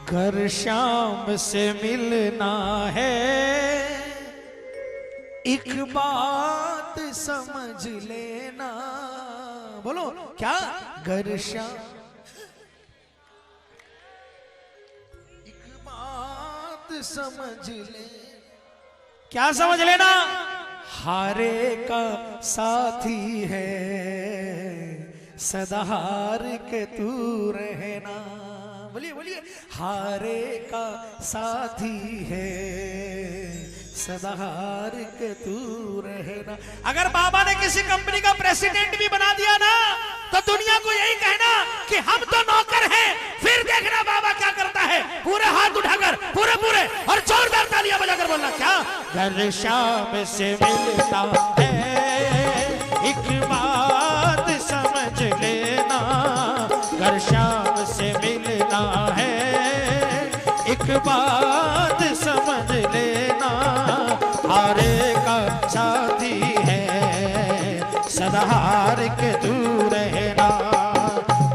कर श्याम से मिलना है, एक बात समझ लेना। बोलो क्या? कर श्याम, एक बात समझ ले। क्या समझ लेना? हारे का साथी है, सदा हार के तू रहना। बोलिए बोलिए। हारे का साथी है, सदा हार के तू रहना। अगर बाबा ने किसी कंपनी का प्रेसिडेंट भी बना दिया ना, तो दुनिया को यही कहना कि हम तो नौकर हैं। फिर देखना बाबा क्या करता है। पूरे हाथ उठाकर पूरे पूरे और जोरदार तालियां बजाकर बोलना क्या? घर शाम से मिलता है, एक बात समझ लेना। घर शाम से मिलना है, एक बात समझ लेना। हारे का साथी है, सदा हार के तू रहना।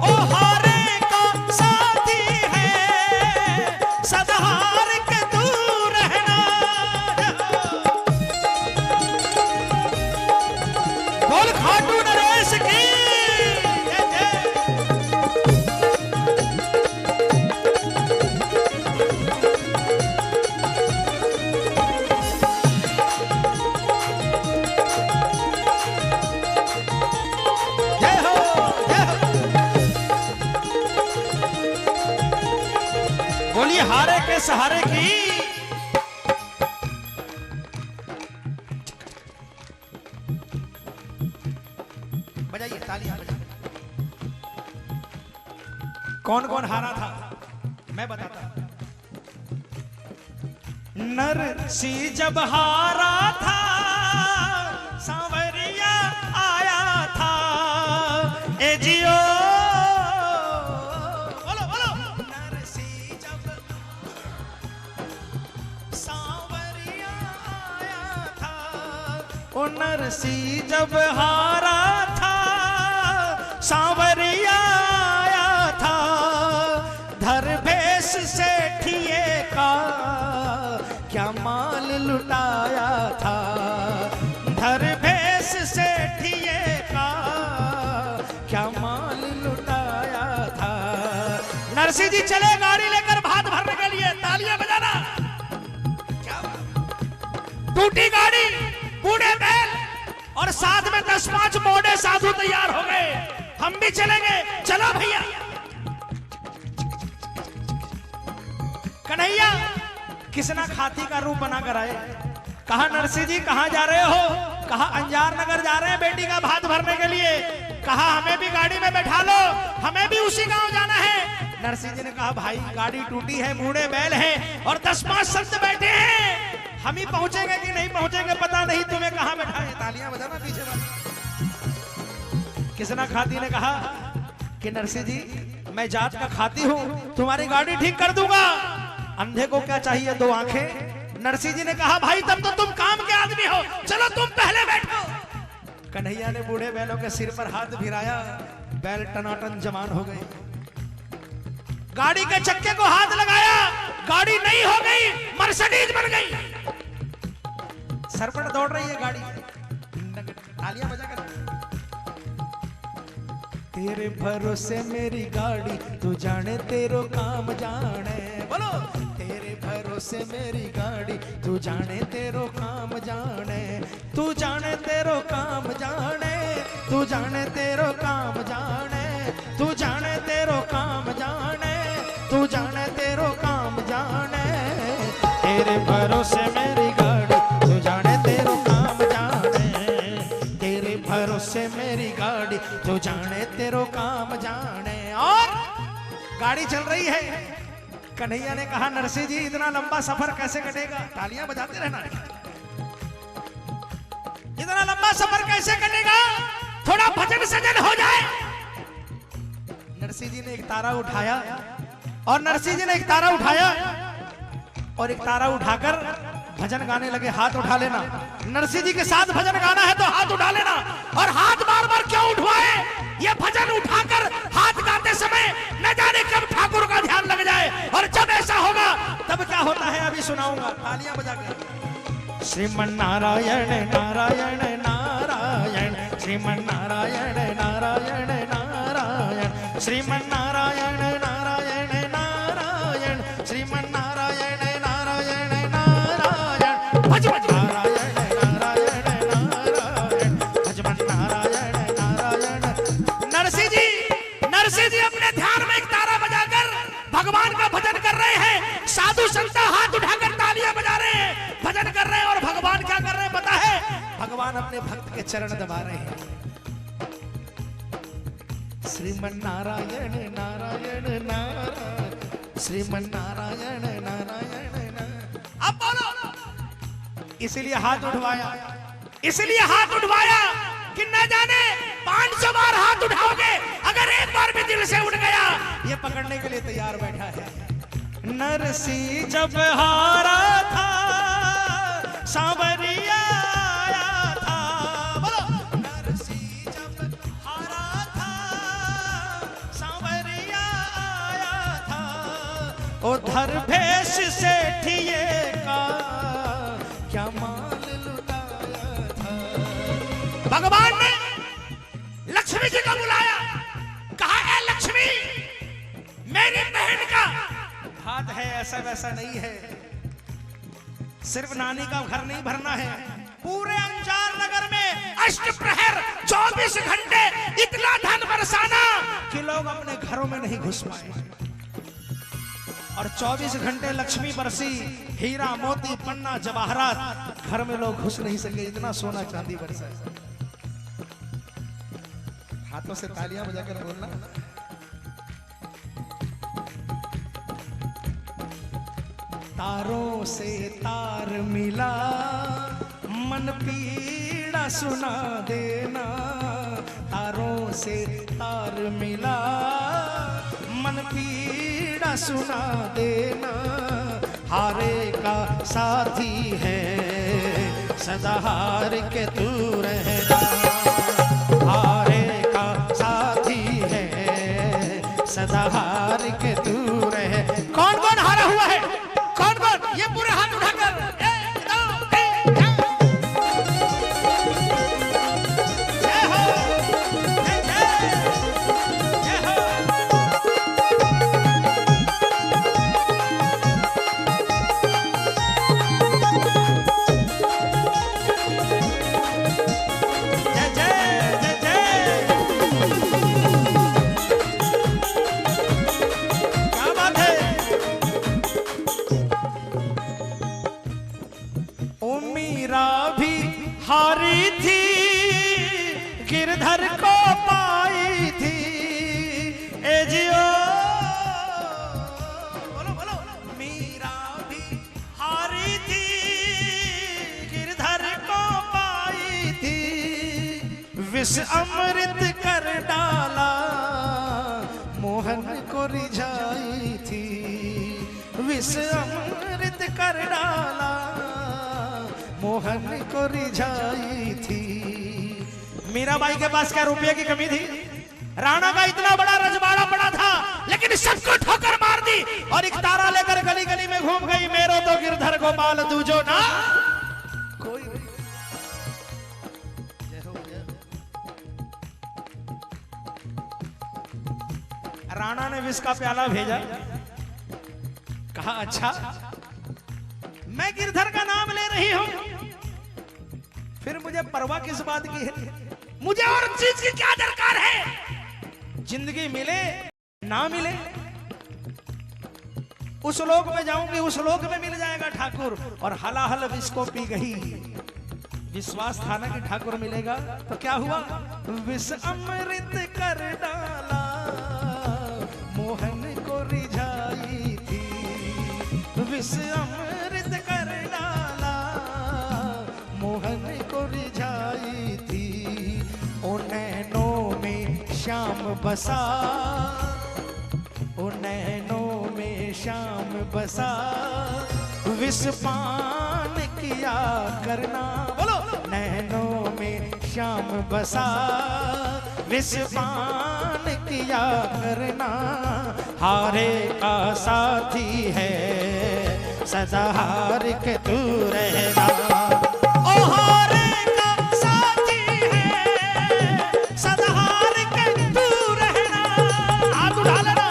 ओ हारे का साथी है, सदा हार के तू रहना। बोल खाटू नरेश की। बोलिए हारे के सहारे की। बजाइए तालियां बजाइए। कौन कौन हारा था मैं बताता। नरसी जब हारा था, सांवरिया आया था। ए जियो नरसी जब हारा था, सांवरिया आया था। धरभेस से ठिए का क्या माल लुटाया था। धरभेस से ठिए का क्या माल लुटाया था। नरसी जी चले गाड़ी लेकर भात भरने के लिए। तालियां बजाना। क्या टूटी गाड़ी, बूढ़े बैल और साथ में 10-5 मोड़े साधु तैयार हो गए। हम भी चलेंगे। चलो भैया। कन्हैया किसना खाती का रूप बनाकर आए। कहा नरसी जी कहां जा रहे हो? कहा अंजार नगर जा रहे हैं बेटी का भात भरने के लिए। कहा हमें भी गाड़ी में बैठा लो, हमें भी उसी गांव जाना है। नरसी जी ने कहा भाई गाड़ी टूटी है, बूढ़े बैल है और 10-5 संत बैठे हैं। हम ही पहुंचेंगे कि नहीं पहुंचेंगे पता नहीं। तुम्हें कहां बैठाए? तालियां बजाना पीछे वाले। किसना खाती ने कहा कि नरसी जी मैं जात का खाती हूं, तुम्हारी गाड़ी ठीक कर दूंगा। अंधे को क्या चाहिए? 2 आंखें। नरसी जी ने कहा भाई तब तो तुम काम के आदमी हो, चलो तुम पहले बैठो। कन्हैया ने बूढ़े बैलों के सिर पर हाथ भिराया। बैल टनाटन जवान हो गए। गाड़ी के चक्के को हाथ लगाया, गाड़ी नहीं हो गई, मर्सिडीज बन गई। सर पर दौड़ रही है गाड़ी। तालियां बजाकर। तेरे भरोसे मेरी गाड़ी, तू जाने तेरो काम जाने। बोलो तेरे भरोसे मेरी गाड़ी, तू जाने तेरो काम जाने। तू जाने तेरो काम जाने, तू जाने तेरो काम जाने। तू जाने तेरो काम जाने, तू जाने तेरो काम जाने। तेरे भरोसे मेरी गाड़ी, तू जाने तेरो काम जाने। तेरे भरोसे मेरी गाड़ी, तू जाने तेरो काम जाने। और गाड़ी चल रही है। कन्हैया ने कहा नरसी जी इतना लंबा सफर कैसे कटेगा? तालियां बजाते रहना। इतना लंबा सफर कैसे कटेगा? थोड़ा भजन सजन हो जाए। नरसी जी ने एक तारा उठाया और नरसी जी ने एक तारा उठाया और एक तारा उठाकर भजन गाने लगे। हाथ उठा लेना। नरसी जी के साथ भजन गाना है तो हाथ उठा लेना। और हाथ बार बार क्यों उठवाए? ये भजन उठाकर हाथ गाते समय न जाने कब ठाकुर का ध्यान लग जाए। और जब ऐसा सुनाऊंगा, तालियां बजा कर। श्रीमन नारायण नारायण नारायण, श्रीमन नारायण नारायण नारायण, श्रीमन नारायण नारायण नारायण, श्रीमन नारायण नारायण नारायण, भजमन नारायण नारायण नारायण, भजमन नारायण नारायण। नरसिंह जी अपने ध्यान में एक तारा बजाकर भगवान का भजन कर रहे हैं। साधु संत हाथ उठाकर तालियां बजा रहे हैं, भजन कर रहे हैं। और भगवान क्या कर रहे हैं पता है? भगवान अपने भक्त के चरण दबा रहे हैं। श्रीमन नारायण नारायण नारायण, श्रीमन नारायण नारायण नारायण। अब बोलो। इसलिए हाथ उठवाया, इसलिए हाथ उठवाया कि न जाने 500 बार हाथ उठाओगे, अगर एक बार भी दिल से उठ गया, ये पकड़ने के लिए तैयार बैठा है। नरसिंह जब हारा था, सांवरिया आया था। बोलो। नरसिंह जब हारा था, सांवरिया आया था। उधर भेष सेठिए का क्या माल लुटाया था। भगवान ने लक्ष्मी जी को बुलाया, कहा है लक्ष्मी, मेरी बहन का हाथ है, ऐसा वैसा नहीं है। सिर्फ नानी का घर नहीं भरना है, पूरे अंजार नगर में अष्ट प्रहर 24 घंटे इतना धन बरसाना कि लोग अपने घरों में नहीं घुस पाए। और 24 घंटे लक्ष्मी बरसी, हीरा मोती पन्ना जवाहरात, घर में लोग घुस नहीं सके, इतना सोना चांदी बरसा। हाथों से तालियां बजाकर बोलना। तारों से तार मिला, मन पीड़ा सुना देना। तारों से तार मिला, मन पीड़ा सुना देना। हारे का साथी है, सदा हार के तू रहना। हारे का साथी है, सदा हार के तू रहे। कौन कौन हारा हुआ है? कौन कौन? ये पूरे हाथ उठाकर। जय हो, जय जय हो। जय जय जय जय। क्या बात है। ओ मीरा भी हारी थी, गिरधर को पाई थी। ए जियो, बोलो बोलो। मीरा भी हारी थी, गिरधर को पाई थी। विष अमृत कर डाला, मोहन को रिझाई थी। विष अमृत कर डाला, मोहन को रिझाई थी। मीराबाई के पास क्या रुपये की कमी थी? राणा का इतना बड़ा रजवाड़ा पड़ा था, लेकिन सबको ठोकर मार दी और एक तारा लेकर गली गली में घूम गई। मेरो तो गिरधर को माल दूजो ना कोई नहीं। जय हो, जय हो। राणा ने विष का प्याला भेजा, कहा अच्छा मैं गिरधर का नाम ले रही हूं, फिर मुझे परवाह किस बात की है? मुझे और चीज की क्या दरकार है? जिंदगी मिले ना मिले, उस लोक में जाऊंगी, उस लोक में मिल जाएगा ठाकुर। और हलाहल विष को पी गई, विश्वास था ना कि ठाकुर मिलेगा। तो क्या हुआ? विष अमृत कर डाला, मोहन को रिझाई थी। विष अमृत कर डाला, मोहन को रिझाई थी। ओ नैनों में श्याम बसा, ओ नैनों में श्याम बसा। विष पान किया करना, बोलो। नैनों में श्याम बसा, विष पान किया करना। हारे का साथी है, सदा हार के तू रहना। ओ हारे का साथी है, सदा हार के तू रहना। हाथ उठा लेना,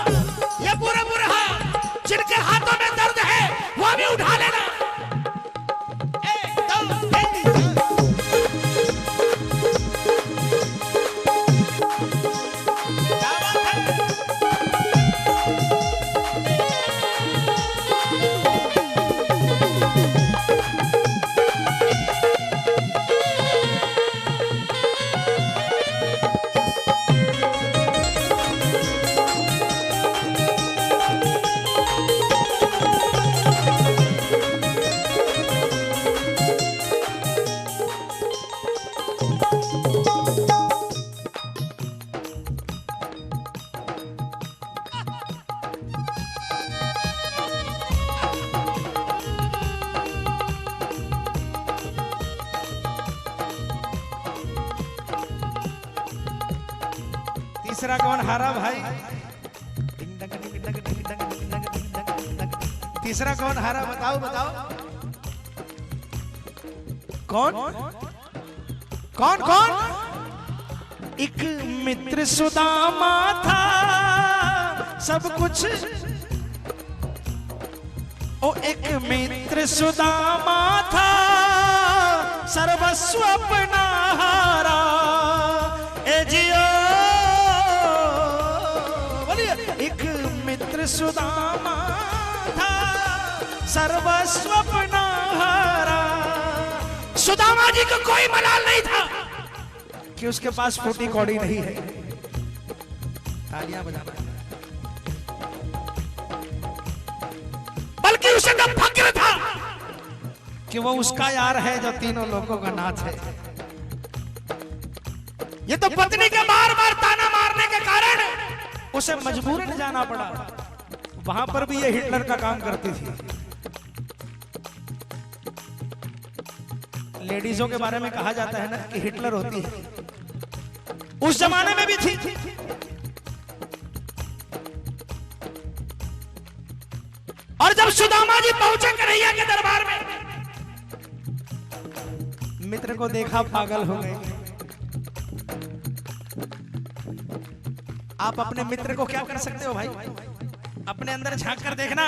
ये पूरे पूरे हाथ जिनके हाथों में दर्द है वो भी उठा लेना। तीसरा कौन हारा भाई? तीसरा कौन हारा? बताओ बताओ कौन कौन कौन? एक मित्र सुदामा था सब कुछ, ओ एक मित्र सुदामा था सर्वस्व अपना हारा। ए जियो एक मित्र सुदामा था सर्वस्व अपना हारा। सुदामा जी को कोई मलाल नहीं था कि उसके पास फूटी कौड़ी नहीं है। तालियां बजाना। बल्कि उसे तो फक्र था कि वो उसका यार है जो तीनों लोगों का नाथ है। ये तो पत्नी के बार बार ताना मारने के कारण उसे मजबूरन जाना पड़ा। वहां पर भी ये हिटलर का काम करती थी। लेडीजों के बारे में कहा जाता है ना कि हिटलर होती है, उस जमाने में भी थी। और जब सुदामा जी पहुंचे कन्हैया के दरबार में, मित्र को देखा पागल हो गए। आप अपने मित्र को क्या कर सकते हो भाई? अपने अंदर झांक कर देखना।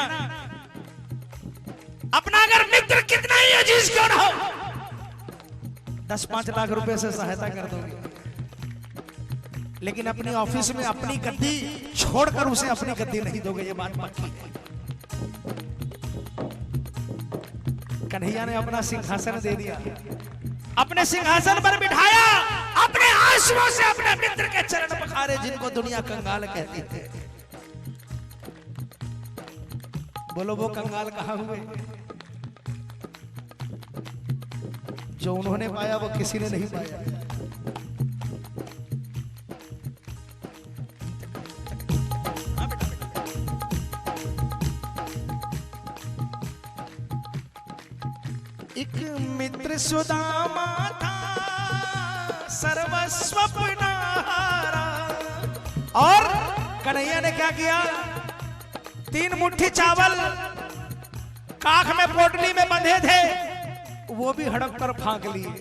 अपना अगर मित्र कितना ही अजीज क्यों ना हो, 10-5 लाख रुपए से सहायता कर दोगे, लेकिन अपनी ऑफिस में अपनी गद्दी छोड़कर उसे अपनी गद्दी नहीं दोगे। ये बात पक्की है। कन्हैया ने अपना सिंहासन दे दिया, अपने सिंहासन पर बिठाया, अपने आंसुओं से अपने मित्र के चरण पखारे, जिनको दुनिया कंगाल कहती थी। बोलो वो कंगाल कहाँ हुए? जो उन्होंने पाया वो किसी ने नहीं पाया। एक मित्र सुदामा था सर्वस्व अपना हारा। और कन्हैया ने क्या किया? 3 मुट्ठी चावल काख में पोटली में बंधे थे, वो भी हड़प कर फांक लिए।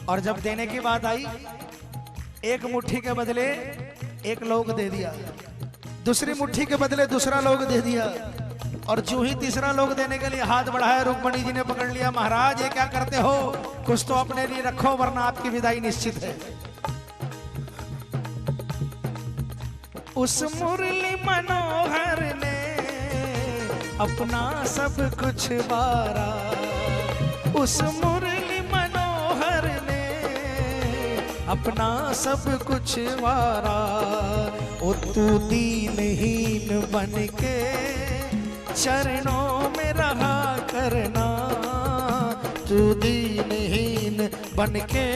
और जब देने की बात आई, 1 मुट्ठी के बदले 1 लोग दे दिया, दूसरी मुट्ठी के बदले दूसरा लोग दे दिया। और जो ही तीसरा लोग देने के लिए हाथ बढ़ाया, रुक्मणी जी ने पकड़ लिया। महाराज ये क्या करते हो? कुछ तो अपने लिए रखो वरना आपकी विदाई निश्चित है। उस मुरली मनोहर ने अपना सब कुछ वारा। उस मुरली मनोहर ने अपना सब कुछ वारा। ओ तू दीनहीन बन के चरणों में रहा करना। तू दीनहीन बन के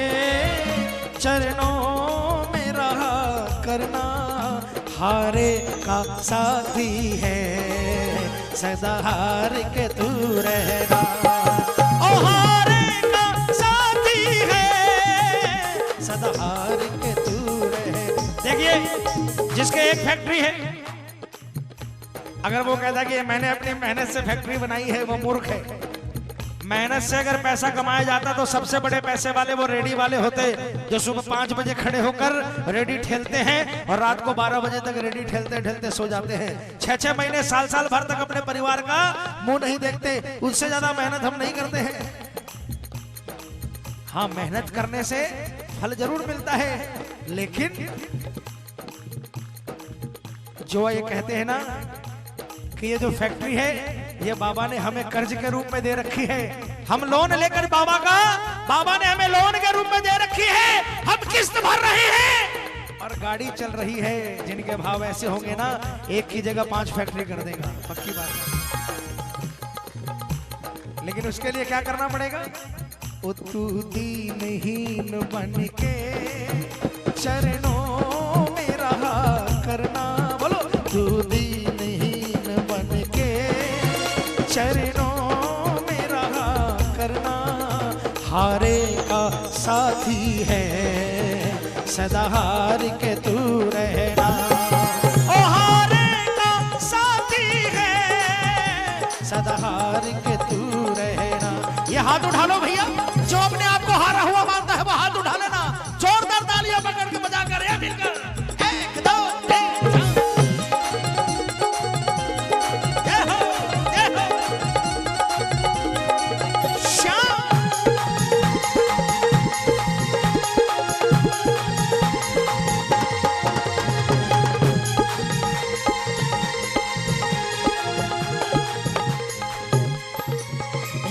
चरणों में रहा करना। हारे का साथी है सदा हार के तू रहना। ओ हारे का साथी है सदा हार के तू रहना। देखिए जिसके एक फैक्ट्री है अगर वो कहता कि मैंने अपनी मेहनत से फैक्ट्री बनाई है, वो मूर्ख है। मेहनत से अगर पैसा कमाया जाता तो सबसे बड़े पैसे वाले वो रेडी वाले होते, जो सुबह 5 बजे खड़े होकर रेडी ठेलते हैं और रात को 12 बजे तक रेडी ठेलते ठेलते सो जाते हैं। 6-6 महीने साल भर तक अपने परिवार का मुंह नहीं देखते। उससे ज्यादा मेहनत हम नहीं करते हैं। हाँ, मेहनत करने से फल जरूर मिलता है, लेकिन जो ये कहते हैं ना कि ये जो फैक्ट्री है ये बाबा ने हमें कर्ज के रूप में दे रखी है। हम लोन लेकर बाबा ने हमें लोन के रूप में दे रखी है, हम किस्त भर रहे हैं और गाड़ी चल रही है। जिनके भाव ऐसे होंगे ना, एक की जगह 5 फैक्ट्री कर देगा, पक्की बात है। लेकिन उसके लिए क्या करना पड़ेगा? ओ तू दीनहीन बन के चरणों में रहा करना। बोलो, तू दीनहीन बन के चरणों में रहा करना। हारे का साथी है, सदा हार के तू रहना। ओ हारे का साथी है, सदा हार के तू रहना। ये हाथ उठा लो भैया, जो अपने आप को हारा हुआ मानता है वो हाथ उठा लेना। जोरदार तालियां पकड़ के बजा कर मिलकर 1 2 3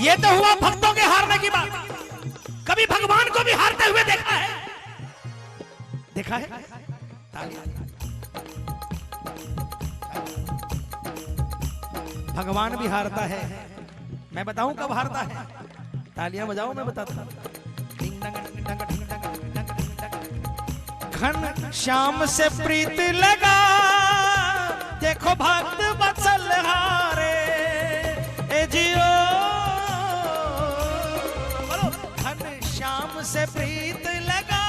ये तो हुआ भक्तों के हारने की बात। कभी भगवान को भी हारते हुए देखा है? देखा है? भगवान भी हारता है। मैं बताऊं कब हारता है? तालियां बजाओ, मैं बताता हूं। घन श्याम से प्रीत लगा, देखो भक्त बचल हारे। ए जियो श्याम से प्रीत लगा,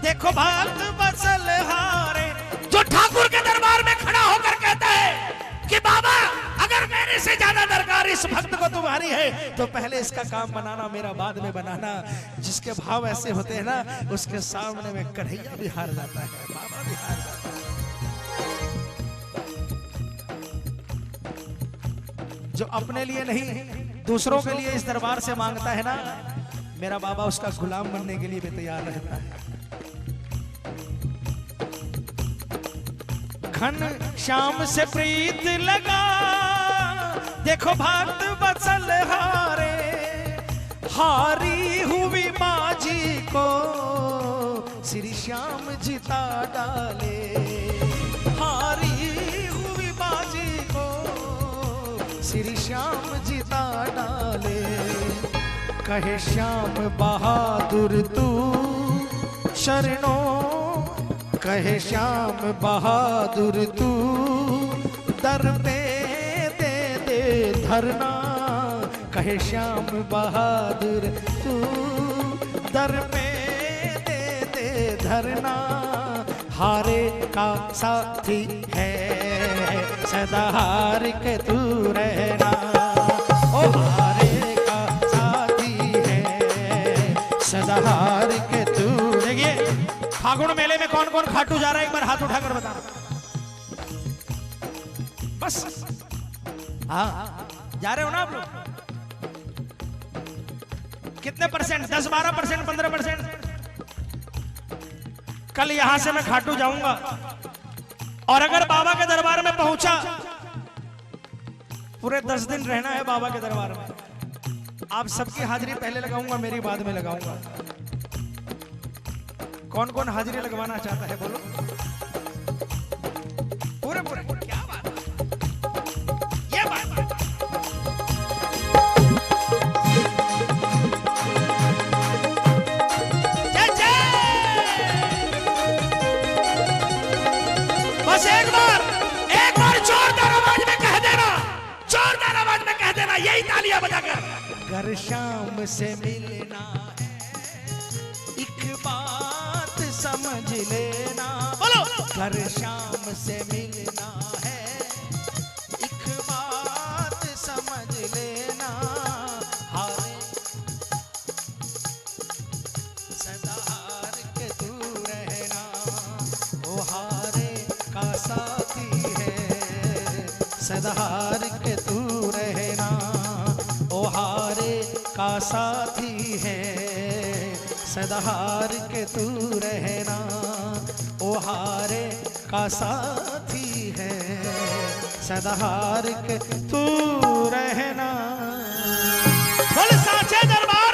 देखो भक्त बचल हारे। जो ठाकुर के दरबार में खड़ा होकर कहता है कि बाबा अगर मेरे से ज्यादा दरकार इस भक्त को तुम्हारी है तो पहले इसका काम बनाना, मेरा बाद में बनाना। जिसके भाव ऐसे होते हैं ना, उसके सामने में कन्हैया भी हार जाता है, बाबा भी हार जाता है। जो अपने लिए नहीं दूसरों के लिए इस दरबार से मांगता है ना, मेरा बाबा उसका गुलाम बनने के लिए भी तैयार रहता है। घन श्याम से प्रीत लगा, देखो भक्त बचल हारे। हारी हुई माझी को श्री श्याम जिता डाले। हारी हुई माझी को श्री श्याम जिता डाले। कहे श्याम बहादुर तू शरणों, कहे श्याम बहादुर तू दर पे दे दे धरना। कहे श्याम बहादुर तू दर पे दे दे धरना। हारे का साथी है, सदा हार के तू रहना। ओ हारे सदा हार के तू। देखिए फागुन मेले में कौन कौन खाटू जा रहा है, एक बार हाथ उठाकर बताना। बस हाँ, जा रहे हो ना आप लोग? कितने परसेंट? 10 12%, 15%? कल यहां से मैं खाटू जाऊंगा और अगर बाबा के दरबार में पहुंचा, पूरे 10 दिन रहना है बाबा के दरबार में। आप सबकी हाजिरी पहले लगाऊंगा, मेरी बाद में लगाऊंगा। कौन कौन हाजिरी लगवाना चाहता है बोलो? पूरे पूरे। क्या बात है, ये बात है। बस एक बार जोरदार आवाज में कह देना, जोरदार आवाज में कह देना, यही तालियां बजाकर। अगर शाम से मिलना है, एक बात समझ लेना। बोलो, अगर शाम से मिलना है, सदाहार के तू रहना, ओ हारे का साथी है सदाहार के तू रहना, ओ हारे का साथी है सदाहार के तू रहना। बोल साचे दरबार